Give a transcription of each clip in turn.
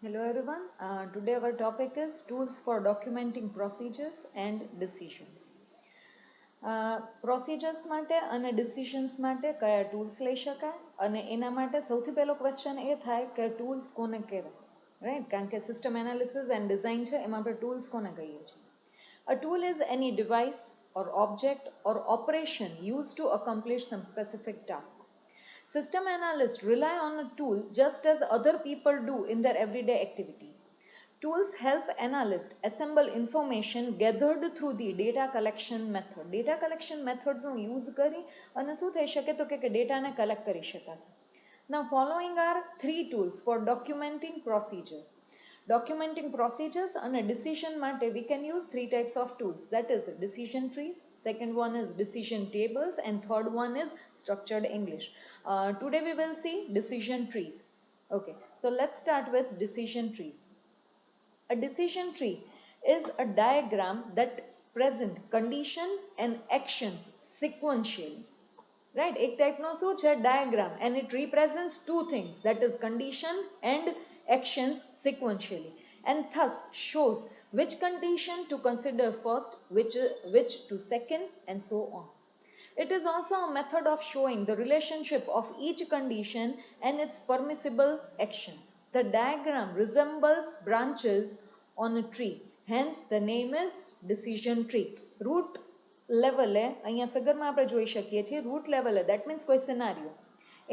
Hello everyone. Today our topic is tools for documenting procedures and decisions. Procedures માટે અને decisions માટે કયા tools લઈ શકાય અને એના માટે સૌથી પહેલો ક્વેશ્ચન એ થાય કે ટૂલ્સ કોને કહેવાય, રાઈટ? કારણ કે સિસ્ટમ એનાલિસિસ એન્ડ ડિઝાઇન છે એમાં આપણે ટૂલ્સ કોને કહીએ છીએ. A tool is any device or object or operation used to accomplish some specific task. System analysts rely on a tool just as other people do in their everyday activities. Tools help analysts assemble information gathered through the data collection method. Data collection methods no use કરી અને શું થઈ શકે તો કે ડેટાને collect કરી શકાશે. Now following are three tools for documenting procedures. Documenting procedures and a decision mate we can use three types of tools, that is decision trees, second one is decision tables, and third one is structured English. Today we will see decision trees. Okay, so let's start with decision trees. A decision tree is a diagram that present condition and actions sequentially. Right, એક ટાઈપનો શું છે diagram, and it represents two things, that is condition and actions sequentially, and thus shows which condition to consider first, which to second, and so on. It is also a method of showing the relationship of each condition and its permissible actions. The diagram resembles branches on a tree, hence the name is decision tree. Root લેવલે અહીંયા ફિગરમાં આપણે જોઈ શકીએ છીએ route લેવલે, that means કોઈ સિનારીઓ,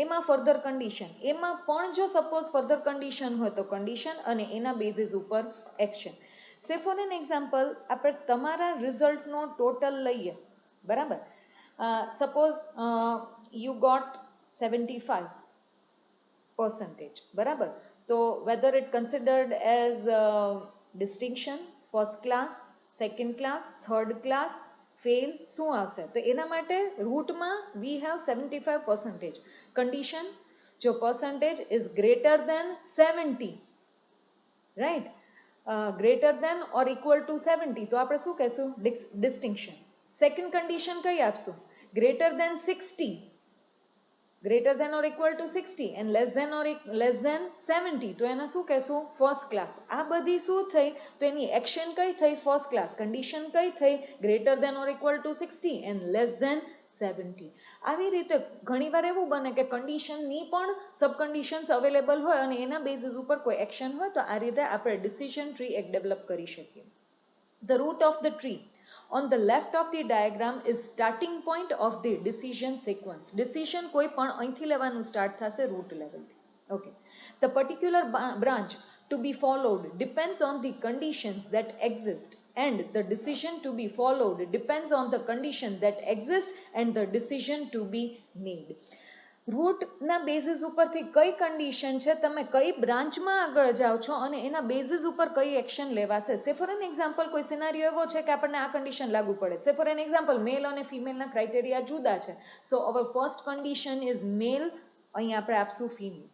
એમાં further condition, એમાં પણ જો સપોઝ ફર્ધર કન્ડિશન હોય તો કન્ડિશન અને એના બેઝિસ ઉપર એક્શન. સે ફોર એન એક્ઝામ્પલ આપણે તમારા રિઝલ્ટનો ટોટલ લઈએ, બરાબર? સપોઝ યુ ગોટ 75%, બરાબર? તો weather it considered as distinction, first class, second class, third class, fail, શું આવશે? તો એના માટે રૂટમાં વી હેવ 75%. કન્ડિશન જો percentage is greater than 70, right, greater than or equal to 70, તો આપણે શું કહેશું? ડિસ્ટિંક્શન. સેકન્ડ કન્ડિશન કઈ આપશું? Greater than 60, greater than or equal to 60 and less than or less than 70, તો એને શું કહેશું? First class. આ બધી શું થઈ? તો એની એક્શન કઈ થઈ? First class. કન્ડિશન કઈ થઈ? Greater than or equal to 60 and less than 70. આવી રીતે ઘણીવાર એવું બને કે કન્ડિશનની પણ સબ કન્ડિશન્સ અવેલેબલ હોય અને એના બેઝિસ ઉપર કોઈ એક્શન હોય, તો આ રીતે આપણે ડિસિઝન ટ્રી એક ડેવલપ કરી શકીએ. The root of the tree on the left of the diagram is starting point of the decision sequence. Decision કોઈ પણ અહીંથી લેવાનું સ્ટાર્ટ થશે route લેવલથી. Okay, the particular branch to be followed depends on the conditions that exist, and the decision to be followed depends on the condition that exist and the decision to be made. રૂટના basis ઉપરથી કઈ condition છે, તમે કઈ બ્રાન્ચમાં આગળ જાઓ છો અને એના બેઝિસ ઉપર કઈ એક્શન લેવાશે. સે ફોર એન એક્ઝામ્પલ કોઈ સિનારીઓ એવો છે કે આપણને આ કન્ડિશન લાગુ પડે. સે ફોર એન એક્ઝામ્પલ મેલ અને ફિમેલના ક્રાઇટેરિયા જુદા છે. સો અવર ફર્સ્ટ કન્ડિશન ઇઝ મેલ, અહીં આપણે આપશું ફિમેલ,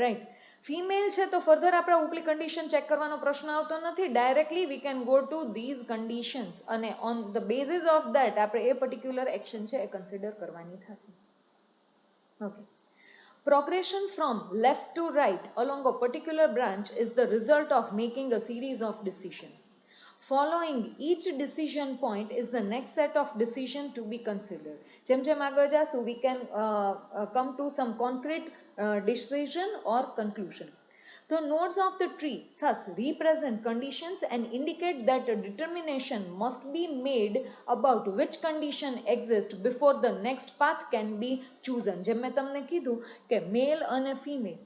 રાઈટ? ફિમેલ છે તો ફર્ધર આપણે ઉપલી કન્ડિશન ચેક કરવાનો પ્રશ્ન આવતો નથી. Directly we can go to these conditions અને on the basis of that આપણે એ પર્ટિક્યુલર એક્શન છે એ કન્સિડર કરવાની થશે. Okay. Progression from left to right along a particular branch is the result of making a series of decisions. Following each decision point is the next set of decision to be considered. જેમ જેમ આગળ જાશું we can come to some concrete decision or conclusion. The nodes of the tree thus represent conditions and indicate that a determination must be made about which condition exists before the next path can be chosen. જેમ મેં તમને કીધું કે મેલ અને female,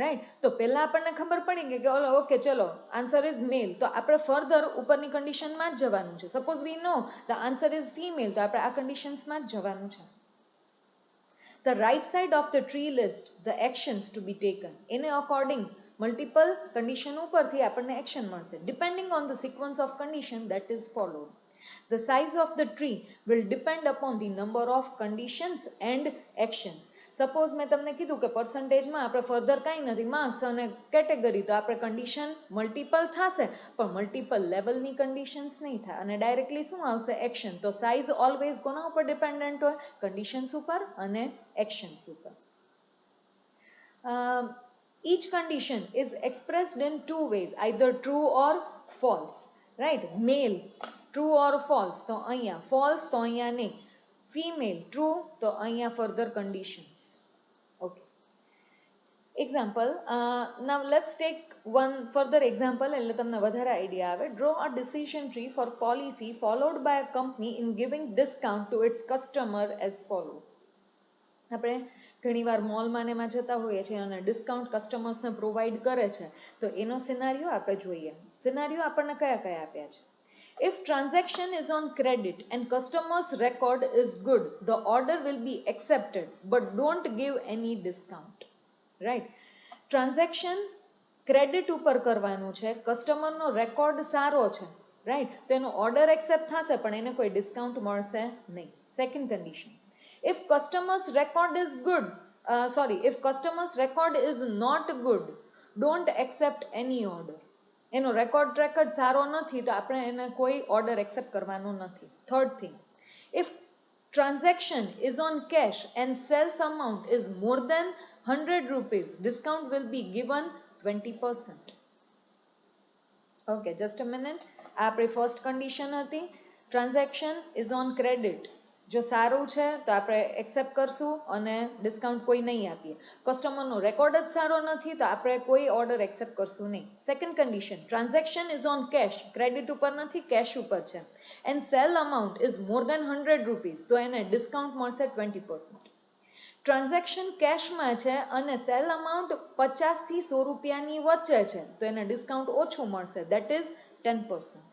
right? તો પહેલા આપણને ખબર પડી ગઈ કે ઓકે ચલો આન્સર ઇઝ મેલ, તો આપણે ફર્ધર ઉપરની કન્ડિશનમાં જ જવાનું છે. Suppose we know the answer is female, તો આપણે આ કન્ડિશન્સમાં જ જવાનું છે. The right side of the tree list the actions to be taken. એને અકોર્ડિંગ મલ્ટિપલ કન્ડિશન ઉપરથી આપણને એક્શન મળશે, depending on the sequence of condition that is followed. The size of the tree will depend upon the number of conditions and actions. Suppose મેં તમને કીધું કે પર્સન્ટેજમાં આપણે further કાંઈ નથી, માર્ક્સ અને કેટેગરી, તો આપણે કન્ડિશન મલ્ટિપલ થશે પણ મલ્ટિપલ લેવલની કન્ડિશન્સ નહીં થાય અને ડાયરેક્ટલી શું આવશે? એક્શન. તો સાઇઝ ઓલવેઝ કોના ઉપર ડિપેન્ડન્ટ હોય? કન્ડિશન્સ ઉપર અને એક્શન્સ ઉપર. each condition is expressed in two ways, either true or false, right? Male true or false તો અહીંયા false તો અહીંયા નહીં, female true તો અહીંયા further conditions. Okay, example, now let's take one further example એટલે તમને વધારે idea આવે. Draw a decision tree for policy followed by a company in giving discount to its customer as follows. આપણે ઘણીવાર મોલમાં ને એમાં જતા હોઈએ છીએ અને ડિસ્કાઉન્ટ કસ્ટમર્સને પ્રોવાઈડ કરે છે, તો એનો સિનારીઓ આપણે જોઈએ. સિનારીઓ આપણને કયા કયા આપ્યા છે? If transaction is on credit and customer's record is good, the order will be accepted, but don't give any discount. Right? Transaction credit ઉપર કરવાનું છે, કસ્ટમરનો રેકોર્ડ સારો છે, રાઈટ, તો એનો ઓર્ડર એક્સેપ્ટ થશે પણ એને કોઈ ડિસ્કાઉન્ટ મળશે નહીં. Second condition, if customer's record is good, if customer's record is not good, don't accept any order. એનો રેકોર્ડ ટ્રેક જ સારો નથી તો આપણે એને કોઈ ઓર્ડર એક્સેપ્ટ કરવાનો નથી. Third thing, if transaction is on cash and sales amount is more than 100 rupees, discount will be given 20%. Okay, just a minute. આ આપણી ફર્સ્ટ કન્ડિશન હતી. ટ્રાન્ઝેક્શન ઇઝ ઓન ક્રેડિટ, જો સારું છે તો આપણે એક્સેપ્ટ કરશું અને ડિસ્કાઉન્ટ કોઈ નહીં આપીએ. કસ્ટમરનો રેકોર્ડ જ સારો નથી તો આપણે કોઈ ઓર્ડર એક્સેપ્ટ કરશું નહીં. Second condition, transaction is on cash, credit ઉપર નથી કેશ ઉપર છે, and sale amount is more than 100 rupees, તો એને ડિસ્કાઉન્ટ મળશે 20%. ટ્રાન્ઝેક્શન કેશમાં છે અને સેલ અમાઉન્ટ 50 થી 100 રૂપિયાની વચ્ચે છે તો એને ડિસ્કાઉન્ટ ઓછું મળશે, દેટ ઇઝ 10%.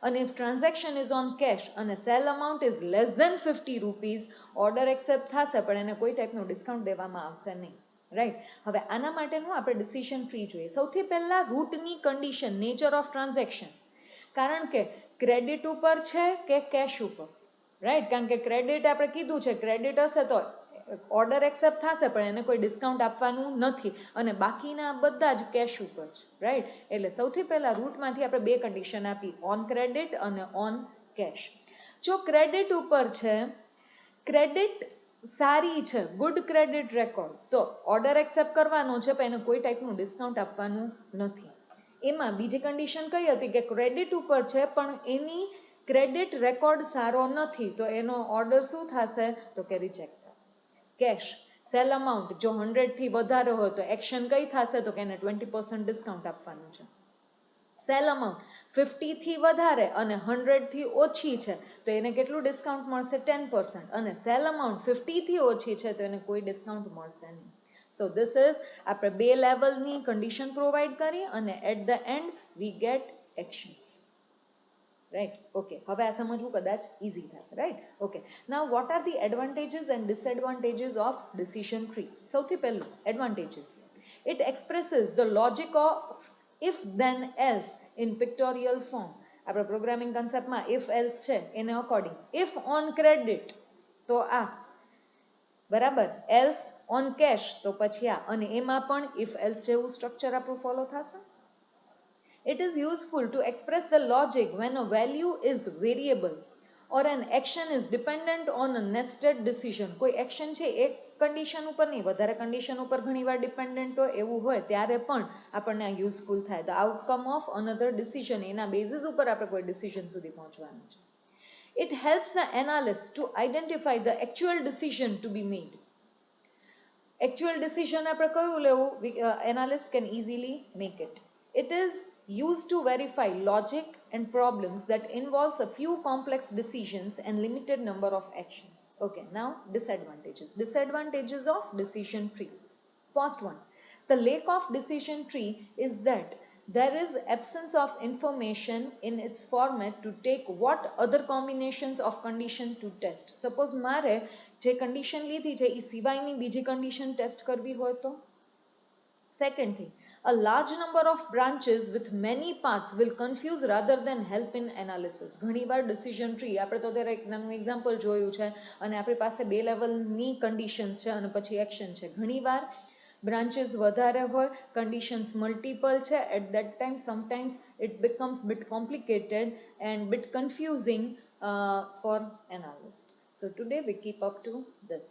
અને if transaction is on cash અને sale amount is less than 50 rupees, order accept થશે પણ એને કોઈ ટાઈપનું ડિસ્કાઉન્ટ દેવામાં આવશે નહીં. રાઈટ, હવે આના માટેનું આપણે ડિસિઝન ટ્રી જોઈએ. સૌથી પહેલા રૂટની કન્ડિશન, નેચર ઓફ ટ્રાન્ઝેક્શન, કારણ કે ક્રેડિટ ઉપર છે કે કેશ ઉપર, રાઈટ, કારણ કે ક્રેડિટ આપણે કીધું છે ક્રેડિટ હશે તો ઓર્ડર એક્સેપ્ટ થશે પણ એને કોઈ ડિસ્કાઉન્ટ આપવાનું નથી અને બાકીના બધા જ કેશ ઉપર છે, રાઈટ. એટલે સૌથી પહેલા રૂટમાંથી આપણે બે કન્ડિશન આપી, ઓન ક્રેડિટ અને ઓન કેશ. જો ક્રેડિટ ઉપર છે, ક્રેડિટ સારી છે, ગુડ ક્રેડિટ રેકોર્ડ, તો ઓર્ડર એક્સેપ્ટ કરવાનો છે પણ એને કોઈ ટાઈપનું ડિસ્કાઉન્ટ આપવાનું નથી. એમાં બીજી કન્ડિશન કઈ હતી કે ક્રેડિટ ઉપર છે પણ એની ક્રેડિટ રેકોર્ડ સારો નથી તો એનો ઓર્ડર શું થશે તો કે રિજેક્ટ. કેશ, સેલ અમાઉન્ટ જો 100 થી વધારે હોય તો એક્શન કઈ થશે તો કે એને 20% ડિસ્કાઉન્ટ આપવાનું છે. સેલ અમાઉન્ટ 50 થી વધારે અને 100 થી ઓછી છે તો એને કેટલું ડિસ્કાઉન્ટ મળશે 10%, અને સેલ અમાઉન્ટ 50 થી ઓછી છે તો એને કોઈ ડિસ્કાઉન્ટ મળશે નહીં. સો ધીસ ઇઝ આપણે બે લેવલની કન્ડિશન પ્રોવાઈડ કરી અને at the end we get actions. Right, okay, હવે આ સમજવું કદાચ easy થશે, right? Okay, now what are the advantages and disadvantages of decision tree? સૌથી પહેલું advantages, it expresses the logic of if then else in pictorial form. આપણે programming કન્સેપ્ટમાં if else છે એને અકોર્ડિંગ, if on credit તો આ બરાબર, else on cash તો પછી આ, અને એમાં પણ if else જેવું સ્ટ્રક્ચર આપણું ફોલો થશે. It is useful to express the logic when a value is variable or an action is dependent on a nested decision. કોઈ એક્શન છે એક કન્ડિશન ઉપર નહીં, વધારે કન્ડિશન ઉપર ઘણીવાર ડિપેન્ડન્ટ હોય, એવું હોય ત્યારે પણ આપણને આ યુઝફુલ થાય. The outcome of another decision, એના બેઝિસ ઉપર આપણે કોઈ ડિસિઝન સુધી પહોંચવાનું છે. It helps the analyst to identify the actual decision to be made. Actual decision આપણે કયું લેવું, analyst can easily make it. It is used to verify logic and problems that involves a few complex decisions and limited number of actions. Okay, now disadvantages. Disadvantages of decision tree. First one, the lack of decision tree is that there is absence of information in its format to take what other combinations of condition to test. Suppose મારે જે condition લીધી છે એ સિવાયની બીજી condition test કરવી હોય તો. Second thing, a large number of branches with many paths will confuse rather than help in analysis. ઘણીવાર decision tree, આપણે તો અત્યારે એક નાનું એક્ઝામ્પલ જોયું છે અને આપણી પાસે બે લેવલની કન્ડિશન્સ છે અને પછી એક્શન છે. ઘણીવાર બ્રાન્ચીસ વધારે હોય, કન્ડિશન્સ મલ્ટિપલ છે, at that time sometimes it becomes bit complicated and bit confusing for analyst. So today we keep up to this.